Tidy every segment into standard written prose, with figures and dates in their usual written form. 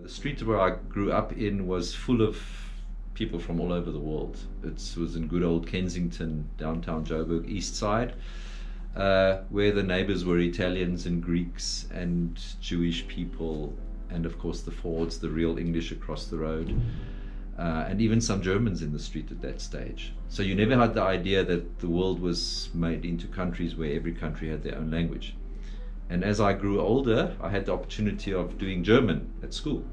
The street where I grew up in was full of people from all over the world. It was in good old Kensington, downtown Joburg, east side, where the neighbors were Italians and Greeks and Jewish people, and of course the Fords, the real English across the road, and even some Germans in the street at that stage. So you never had the idea that the world was made into countries where every country had their own language. And as I grew older, I had the opportunity of doing German at school.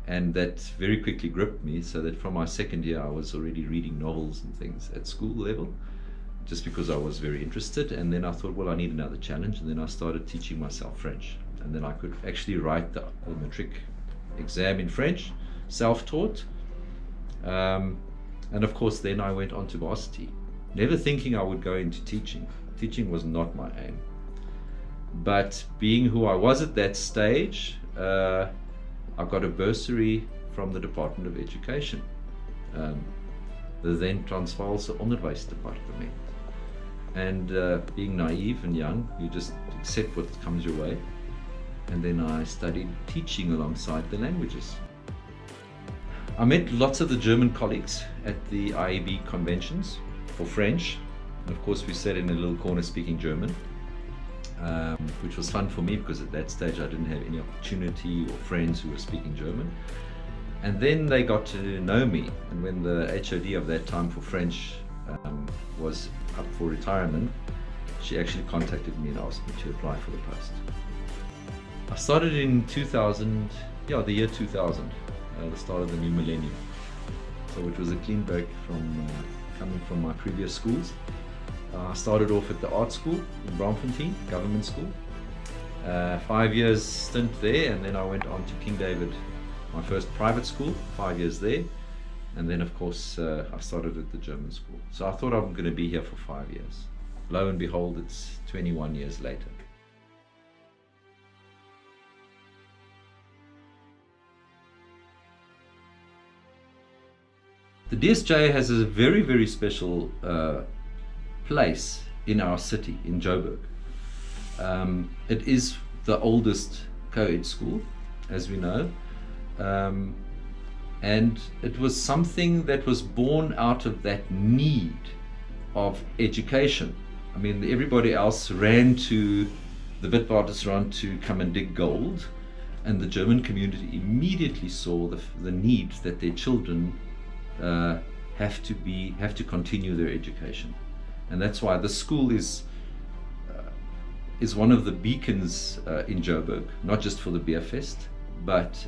And that very quickly gripped me, so that from my second year I was already reading novels and things at school level, just because I was very interested. And then I thought, well, I need another challenge, and then I started teaching myself French. And then I could actually write the matric exam in French, self-taught. And of course then I went on to varsity, never thinking I would go into teaching. Teaching was not my aim. But being who I was at that stage, I got a bursary from the Department of Education, the then Transvaalse Onderwysdepartement. And being naive and young, you just accept what comes your way. And then I studied teaching alongside the languages. I met lots of the German colleagues at the IEB conventions for French. And of course we sat in a little corner speaking German. Which was fun for me, because at that stage I didn't have any opportunity or friends who were speaking German. And then they got to know me, and when the HOD of that time for French was up for retirement, she actually contacted me and asked me to apply for the post. I started in 2000, the year 2000, the start of the new millennium. So it was a clean break from coming from my previous schools. I started off at the art school in Braamfontein, government school. 5 years stint there, and then I went on to King David, my first private school, 5 years there. And then of course I started at the German school. So I thought I'm going to be here for 5 years. Lo and behold, it's 21 years later. The DSJ has a very, very special place in our city, in Joburg. It is the oldest co-ed school, as we know, and it was something that was born out of that need of education. I mean, everybody else ran to the Witwatersrand to come and dig gold, and the German community immediately saw the need that their children have to continue their education. And that's why the school is one of the beacons in Joburg, not just for the Beer Fest, but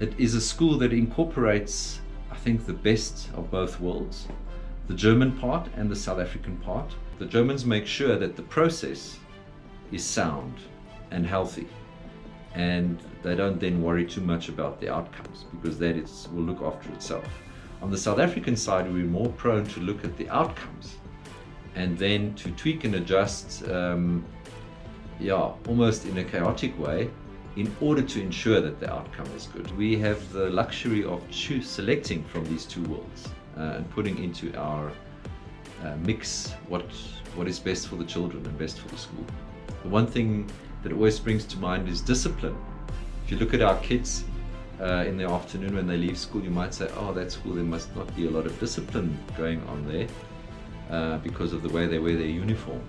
it is a school that incorporates, I think, the best of both worlds, the German part and the South African part. The Germans make sure that the process is sound and healthy, and they don't then worry too much about the outcomes, because that will look after itself. On the South African side, we're more prone to look at the outcomes and then to tweak and adjust, almost in a chaotic way, in order to ensure that the outcome is good. We have the luxury of selecting from these two worlds and putting into our mix what is best for the children and best for the school. The one thing that always springs to mind is discipline. If you look at our kids, in the afternoon when they leave school, you might say, oh, that school, there must not be a lot of discipline going on there because of the way they wear their uniform.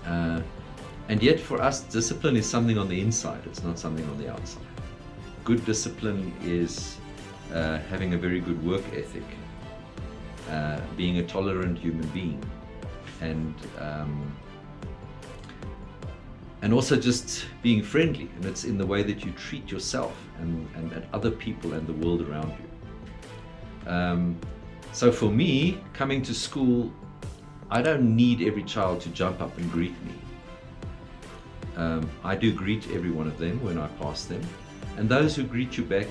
And yet for us, discipline is something on the inside, it's not something on the outside. Good discipline is having a very good work ethic, being a tolerant human being, and also just being friendly, and it's in the way that you treat yourself and other people and the world around you. So for me, coming to school, I don't need every child to jump up and greet me. I do greet every one of them when I pass them, and those who greet you back,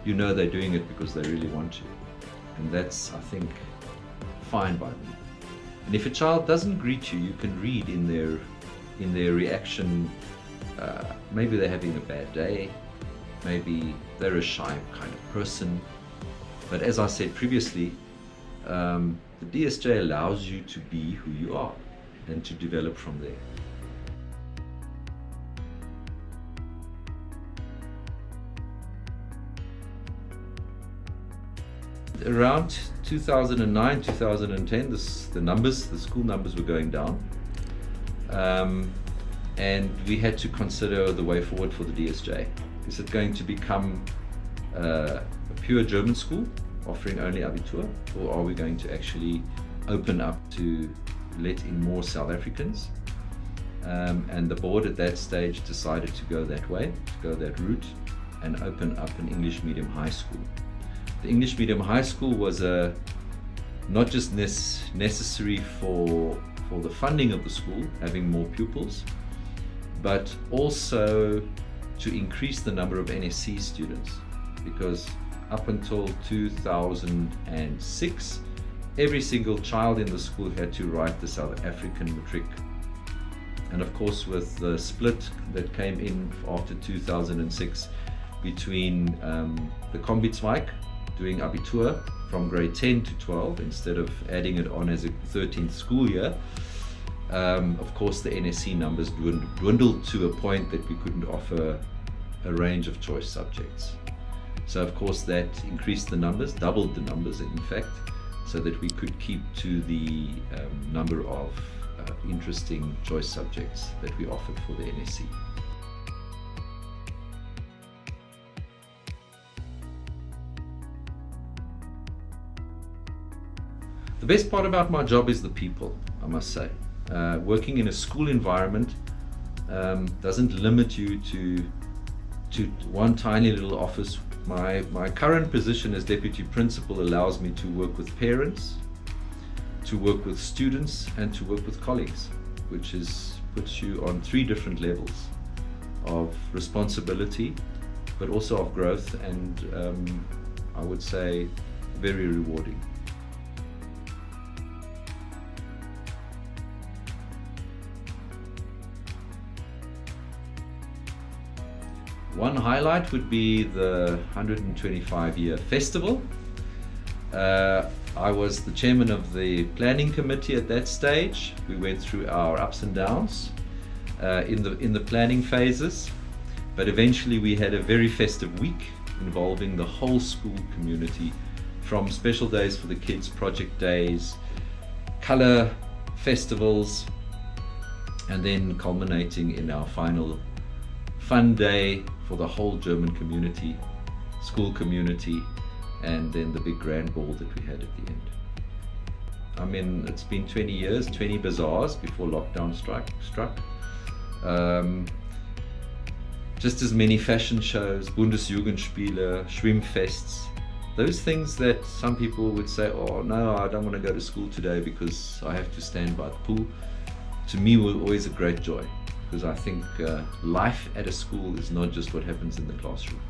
you know they're doing it because they really want to, and that's, I think, fine by me. And if a child doesn't greet you, you can read in their reaction, maybe they're having a bad day, maybe they're a shy kind of person. But as I said previously, the DSJ allows you to be who you are and to develop from there. around 2009, 2010, the school numbers were going down. And we had to consider the way forward for the DSJ. Is it going to become a pure German school, offering only Abitur, or are we going to actually open up to let in more South Africans? And the board at that stage decided to go that way, to go that route, and open up an English medium high school. The English medium high school was not just necessary for the funding of the school, having more pupils, but also to increase the number of NSC students, because up until 2006, every single child in the school had to write the South African matric. And of course, with the split that came in after 2006 between the Kombitswijk doing Abitur from grade 10 to 12 instead of adding it on as a 13th school year, of course the NSC numbers dwindled to a point that we couldn't offer a range of choice subjects. So of course that increased the numbers, doubled the numbers in fact, so that we could keep to the number of interesting choice subjects that we offered for the NSC. The best part about my job is the people, I must say. Working in a school environment doesn't limit you to one tiny little office. My current position as deputy principal allows me to work with parents, to work with students, and to work with colleagues, which puts you on 3 different levels of responsibility, but also of growth, and I would say very rewarding. One highlight would be the 125-year festival. I was the chairman of the planning committee at that stage. We went through our ups and downs in the planning phases, but eventually we had a very festive week involving the whole school community, from special days for the kids, project days, color festivals, and then culminating in our final fun day for the whole German community, school community, and then the big grand ball that we had at the end. I mean, it's been 20 years, 20 bazaars before lockdown struck. Just as many fashion shows, Bundesjugendspiele, Schwimmfests, those things that some people would say, oh no, I don't want to go to school today because I have to stand by the pool. To me, were always a great joy, because I think life at a school is not just what happens in the classroom.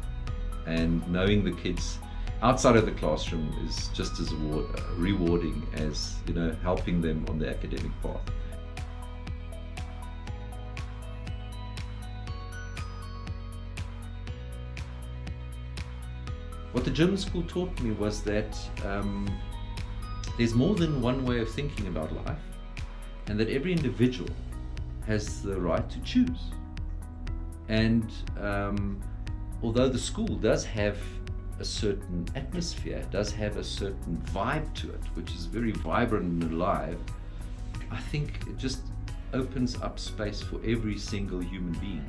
And knowing the kids outside of the classroom is just as rewarding as, helping them on the academic path. What the German school taught me was that there's more than one way of thinking about life, and that every individual has the right to choose. And although the school does have a certain atmosphere, does have a certain vibe to it, which is very vibrant and alive, I think it just opens up space for every single human being